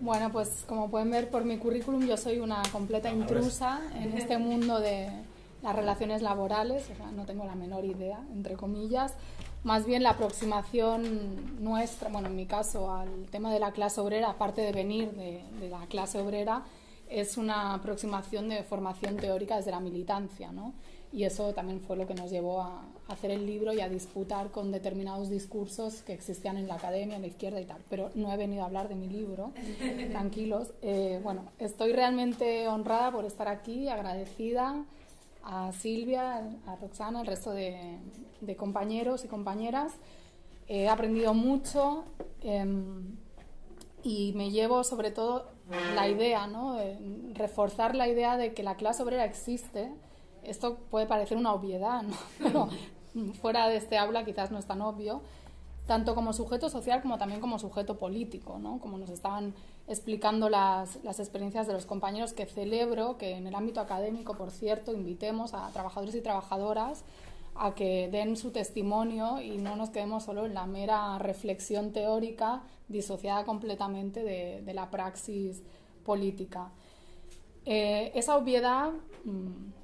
Bueno, pues como pueden ver por mi currículum, yo soy una completa intrusa en este mundo de las relaciones laborales, o sea, no tengo la menor idea, entre comillas. Más bien la aproximación nuestra, bueno, en mi caso, al tema de la clase obrera, aparte de venir de la clase obrera, es una aproximación de formación teórica desde la militancia, ¿no? Y eso también fue lo que nos llevó a hacer el libro y a disputar con determinados discursos que existían en la academia, en la izquierda y tal. Pero no he venido a hablar de mi libro, tranquilos. Bueno, estoy realmente honrada por estar aquí, agradecida a Silvia, a Roxana, al resto de compañeros y compañeras. He aprendido mucho y me llevo sobre todo la idea, ¿no? Reforzar la idea de que la clase obrera existe. Esto puede parecer una obviedad, ¿no? Pero fuera de este aula quizás no es tan obvio, tanto como sujeto social como también como sujeto político, ¿no? Como nos estaban explicando las experiencias de los compañeros, que celebro que en el ámbito académico, por cierto, invitemos a trabajadores y trabajadoras a que den su testimonio y no nos quedemos solo en la mera reflexión teórica disociada completamente de la praxis política. Esa obviedad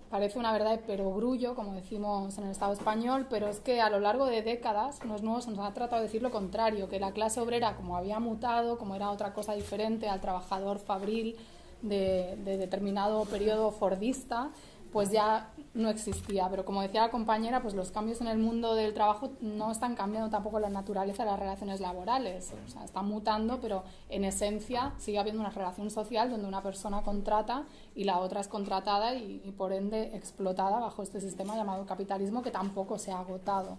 parece una verdad de perogrullo, como decimos en el Estado español, pero es que a lo largo de décadas, no es nuevo, se nos ha tratado de decir lo contrario, que la clase obrera, como había mutado, como era otra cosa diferente al trabajador fabril de determinado periodo fordista, pues ya no existía. Pero como decía la compañera, pues los cambios en el mundo del trabajo no están cambiando tampoco la naturaleza de las relaciones laborales. O sea, están mutando, pero en esencia sigue habiendo una relación social donde una persona contrata y la otra es contratada y por ende explotada bajo este sistema llamado capitalismo, que tampoco se ha agotado,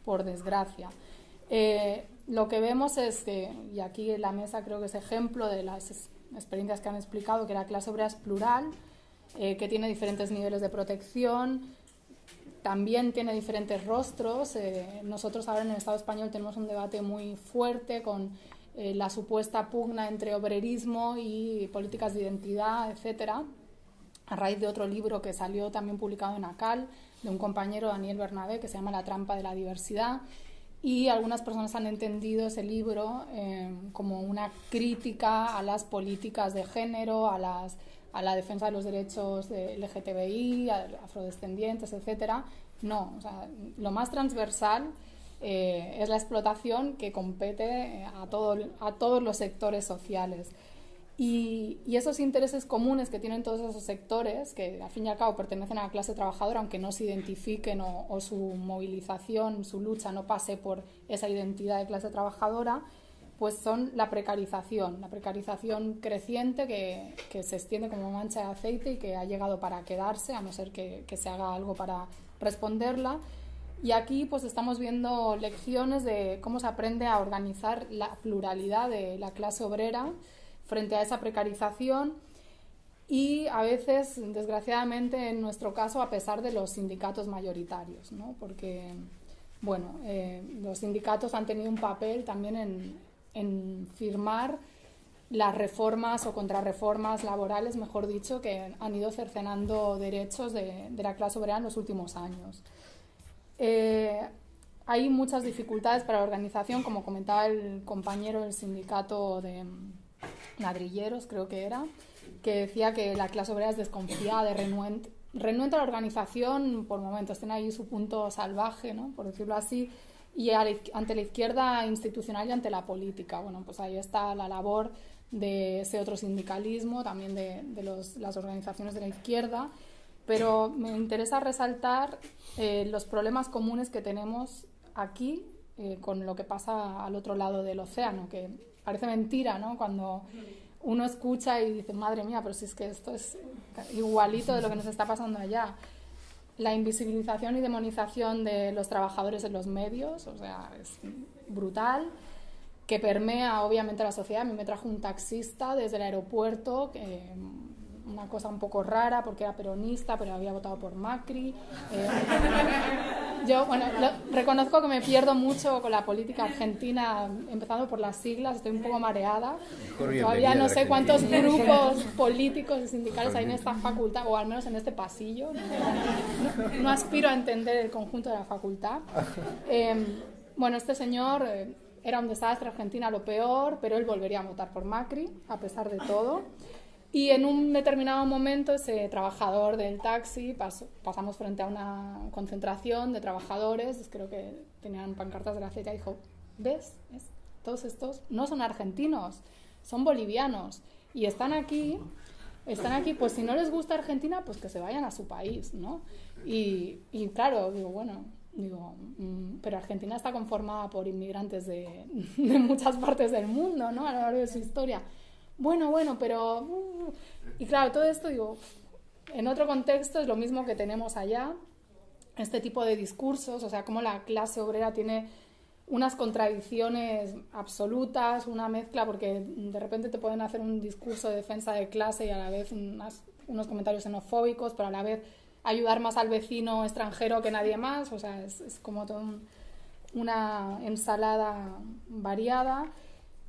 por desgracia. Lo que vemos es que, y aquí en la mesa creo que es ejemplo de las experiencias que han explicado, que la clase obrera es plural, que tiene diferentes niveles de protección, también tiene diferentes rostros. Nosotros ahora en el Estado español tenemos un debate muy fuerte con la supuesta pugna entre obrerismo y políticas de identidad, etcétera, a raíz de otro libro que salió también publicado en ACAL, de un compañero, Daniel Bernabé, que se llama La trampa de la diversidad, y algunas personas han entendido ese libro como una crítica a las políticas de género, a la defensa de los derechos de LGTBI, afrodescendientes, etcétera. No, o sea, lo más transversal es la explotación que compete a todos los sectores sociales. Y esos intereses comunes que tienen todos esos sectores, que al fin y al cabo pertenecen a la clase trabajadora, aunque no se identifiquen o su movilización, su lucha no pase por esa identidad de clase trabajadora, pues son la precarización creciente que se extiende como mancha de aceite y que ha llegado para quedarse, a no ser que se haga algo para responderla. Y aquí pues estamos viendo lecciones de cómo se aprende a organizar la pluralidad de la clase obrera frente a esa precarización y a veces, desgraciadamente, en nuestro caso, a pesar de los sindicatos mayoritarios, ¿no? Porque, bueno, los sindicatos han tenido un papel también en firmar las reformas o contrarreformas laborales, mejor dicho, que han ido cercenando derechos de la clase obrera en los últimos años. Hay muchas dificultades para la organización, como comentaba el compañero del sindicato de ladrilleros, creo que era, que decía que la clase obrera es desconfiada, renuente a la organización por momentos, tiene ahí su punto salvaje, ¿no? Por decirlo así, y ante la izquierda institucional y ante la política. Bueno, pues ahí está la labor de ese otro sindicalismo, también de las organizaciones de la izquierda, pero me interesa resaltar los problemas comunes que tenemos aquí con lo que pasa al otro lado del océano, que parece mentira, ¿no? Cuando uno escucha y dice, madre mía, pero si es que esto es igualito de lo que nos está pasando allá. La invisibilización y demonización de los trabajadores en los medios, o sea, es brutal, que permea obviamente la sociedad. A mí me trajo un taxista desde el aeropuerto, una cosa un poco rara porque era peronista, pero había votado por Macri. Yo, bueno, reconozco que me pierdo mucho con la política argentina, empezando por las siglas, estoy un poco mareada. Todavía no sé cuántos grupos políticos y sindicales hay en esta facultad, o al menos en este pasillo. No aspiro a entender el conjunto de la facultad. Bueno, este señor era un desastre, Argentina lo peor, pero él volvería a votar por Macri, a pesar de todo. Y en un determinado momento ese trabajador del taxi, pasamos frente a una concentración de trabajadores, creo que tenían pancartas de la CETA, y dijo, ¿ves? Todos estos no son argentinos, son bolivianos, y están aquí, pues si no les gusta Argentina, pues que se vayan a su país, ¿no? Y claro, pero Argentina está conformada por inmigrantes de muchas partes del mundo, ¿no? A lo largo de su historia. Bueno, pero... Y claro, todo esto, en otro contexto es lo mismo que tenemos allá, este tipo de discursos, o sea, cómo la clase obrera tiene unas contradicciones absolutas, una mezcla, porque de repente te pueden hacer un discurso de defensa de clase y a la vez unos comentarios xenofóbicos, pero a la vez ayudar más al vecino extranjero que nadie más, o sea, es como toda una ensalada variada.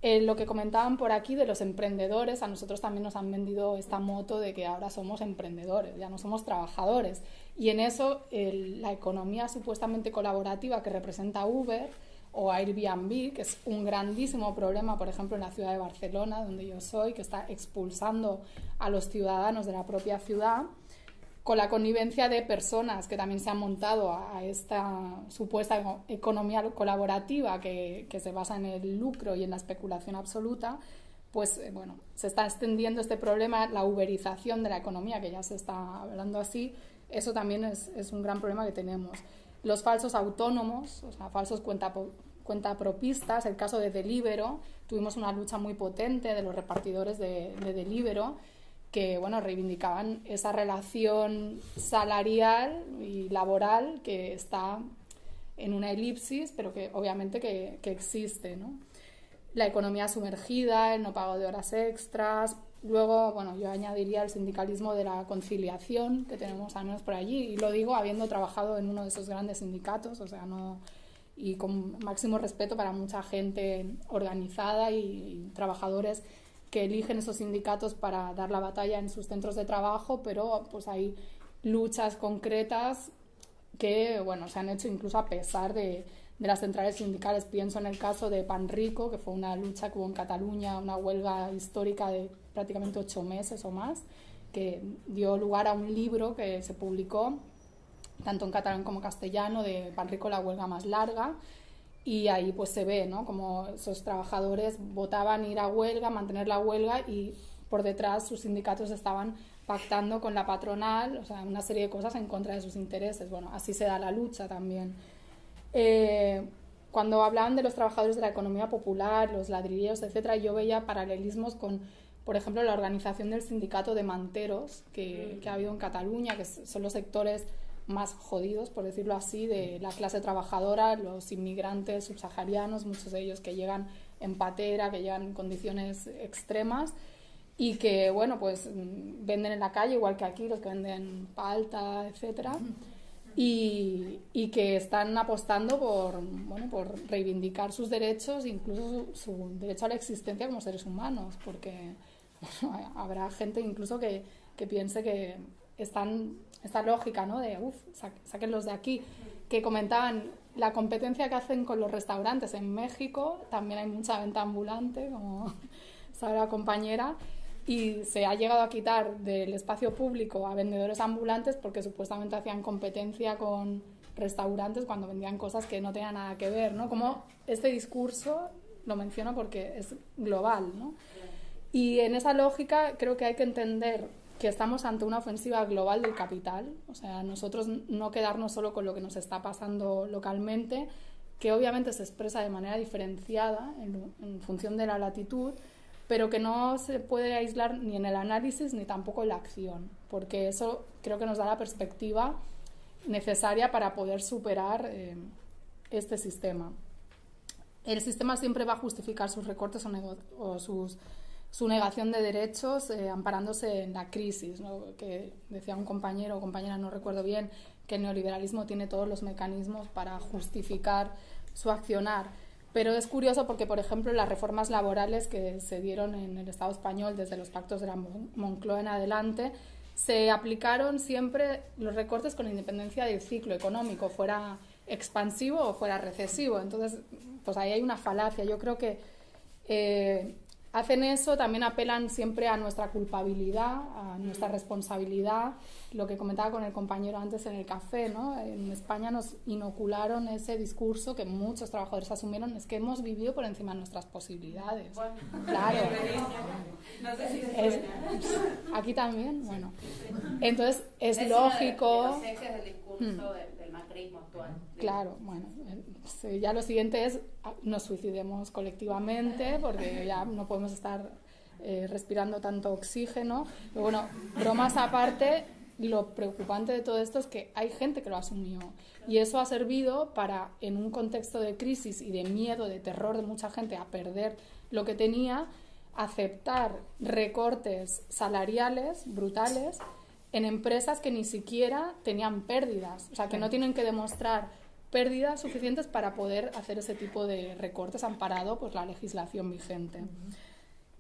Lo que comentaban por aquí de los emprendedores, a nosotros también nos han vendido esta moto de que ahora somos emprendedores, ya no somos trabajadores. Y en eso la economía supuestamente colaborativa que representa Uber o Airbnb, que es un grandísimo problema, por ejemplo, en la ciudad de Barcelona, donde yo soy, que está expulsando a los ciudadanos de la propia ciudad, con la connivencia de personas que también se han montado a esta supuesta economía colaborativa que se basa en el lucro y en la especulación absoluta, pues bueno, se está extendiendo este problema, la uberización de la economía, que ya se está hablando así, eso también es un gran problema que tenemos. Los falsos autónomos, o sea, falsos cuentapropistas, el caso de Deliveroo, tuvimos una lucha muy potente de los repartidores de Deliveroo, que bueno, reivindicaban esa relación salarial y laboral que está en una elipsis, pero que obviamente que existe, ¿no? La economía sumergida, el no pago de horas extras. Luego, bueno, yo añadiría el sindicalismo de la conciliación que tenemos al menos por allí, y lo digo habiendo trabajado en uno de esos grandes sindicatos, o sea, no, y con máximo respeto para mucha gente organizada y trabajadores que eligen esos sindicatos para dar la batalla en sus centros de trabajo, pero pues hay luchas concretas que bueno, se han hecho incluso a pesar de las centrales sindicales. Pienso en el caso de Panrico, que fue una lucha que hubo en Cataluña, una huelga histórica de prácticamente 8 meses o más, que dio lugar a un libro que se publicó tanto en catalán como castellano, de Panrico, la huelga más larga. Y ahí pues se ve, ¿no?, como esos trabajadores votaban ir a huelga, mantener la huelga, y por detrás sus sindicatos estaban pactando con la patronal, o sea, una serie de cosas en contra de sus intereses. Bueno, así se da la lucha también. Cuando hablaban de los trabajadores de la economía popular, los ladrilleros, etcétera, yo veía paralelismos con, por ejemplo, la organización del sindicato de manteros que ha habido en Cataluña, que son los sectores más jodidos, por decirlo así, de la clase trabajadora, los inmigrantes subsaharianos, muchos de ellos que llegan en patera, que llegan en condiciones extremas y que, bueno, pues venden en la calle, igual que aquí, los que venden palta, etcétera, y que están apostando por reivindicar sus derechos, incluso su derecho a la existencia como seres humanos, porque bueno, habrá gente incluso que piense que esta lógica, ¿no?, de sáquenlos de aquí, que comentaban la competencia que hacen con los restaurantes. En México también hay mucha venta ambulante, como sabe la compañera, y se ha llegado a quitar del espacio público a vendedores ambulantes porque supuestamente hacían competencia con restaurantes cuando vendían cosas que no tenían nada que ver, ¿no? Como este discurso lo menciono porque es global, ¿no? Y en esa lógica creo que hay que entender que estamos ante una ofensiva global del capital, o sea, nosotros no quedarnos solo con lo que nos está pasando localmente, que obviamente se expresa de manera diferenciada en función de la latitud, pero que no se puede aislar ni en el análisis ni tampoco en la acción, porque eso creo que nos da la perspectiva necesaria para poder superar este sistema. El sistema siempre va a justificar sus recortes o su negación de derechos amparándose en la crisis, ¿no? Que decía un compañero o compañera, no recuerdo bien, que el neoliberalismo tiene todos los mecanismos para justificar su accionar. Pero es curioso porque, por ejemplo, las reformas laborales que se dieron en el Estado español desde los pactos de la Moncloa en adelante, se aplicaron siempre los recortes con independencia del ciclo económico, fuera expansivo o fuera recesivo. Entonces, pues ahí hay una falacia. Yo creo que hacen eso, también apelan siempre a nuestra culpabilidad, a nuestra responsabilidad, lo que comentaba con el compañero antes en el café, ¿no? En España nos inocularon ese discurso que muchos trabajadores asumieron, es que hemos vivido por encima de nuestras posibilidades. Bueno, claro. No sé si aquí también, bueno. Entonces es lógico. De los ejes del discurso del macrismo actual. Claro, bueno, sí, ya lo siguiente es nos suicidemos colectivamente porque ya no podemos estar respirando tanto oxígeno. Pero bueno, bromas aparte, lo preocupante de todo esto es que hay gente que lo asumió y eso ha servido para, en un contexto de crisis y de miedo, de terror de mucha gente a perder lo que tenía, aceptar recortes salariales brutales en empresas que ni siquiera tenían pérdidas, o sea, que no tienen que demostrar pérdidas suficientes para poder hacer ese tipo de recortes amparado pues la legislación vigente.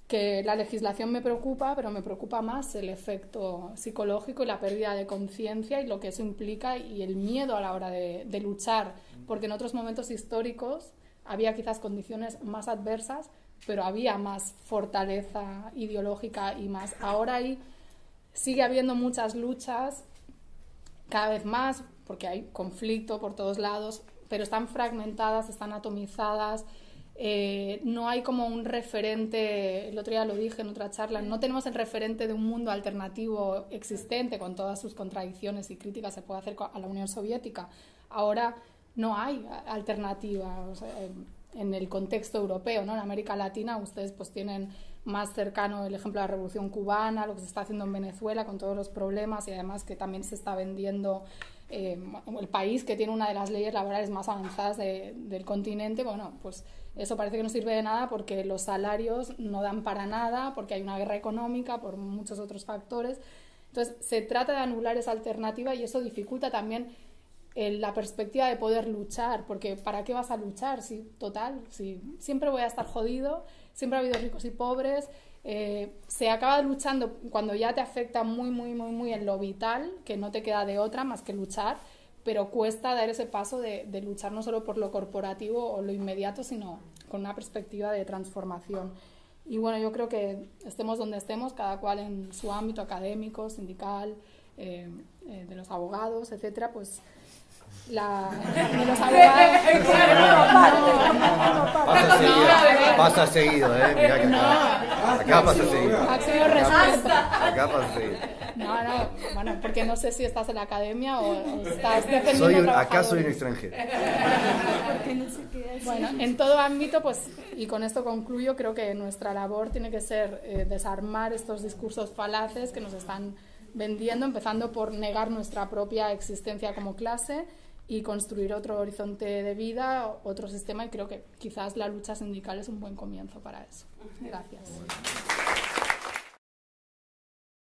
Que la legislación me preocupa, pero me preocupa más el efecto psicológico y la pérdida de conciencia y lo que eso implica y el miedo a la hora de luchar, porque en otros momentos históricos había quizás condiciones más adversas, pero había más fortaleza ideológica y más. Ahora sigue habiendo muchas luchas, cada vez más, porque hay conflicto por todos lados, pero están fragmentadas, están atomizadas, no hay como un referente, el otro día lo dije en otra charla, no tenemos el referente de un mundo alternativo existente con todas sus contradicciones y críticas se puede hacer a la Unión Soviética. Ahora no hay alternativa, o sea, en el contexto europeo, ¿no? En América Latina ustedes pues tienen más cercano el ejemplo de la Revolución Cubana, lo que se está haciendo en Venezuela con todos los problemas y además que también se está vendiendo el país que tiene una de las leyes laborales más avanzadas del continente. Bueno, pues eso parece que no sirve de nada porque los salarios no dan para nada, porque hay una guerra económica, por muchos otros factores. Entonces se trata de anular esa alternativa y eso dificulta también la perspectiva de poder luchar, porque ¿para qué vas a luchar? Si siempre voy a estar jodido, siempre ha habido ricos y pobres, se acaba luchando cuando ya te afecta muy, muy, muy, muy en lo vital, que no te queda de otra más que luchar, pero cuesta dar ese paso de luchar no solo por lo corporativo o lo inmediato, sino con una perspectiva de transformación. Y bueno, yo creo que estemos donde estemos, cada cual en su ámbito académico, sindical, de los abogados, etcétera, pues de los abogados pasa seguido, mirá que acá pasa seguido. Acá pasa seguido. Bueno, porque no sé si estás en la academia o estás defendiendo acá soy un extranjero. Bueno, en todo ámbito, pues, y con esto concluyo, creo que nuestra labor tiene que ser desarmar estos discursos falaces que nos están vendiendo, empezando por negar nuestra propia existencia como clase y construir otro horizonte de vida, otro sistema, y creo que quizás la lucha sindical es un buen comienzo para eso. Gracias.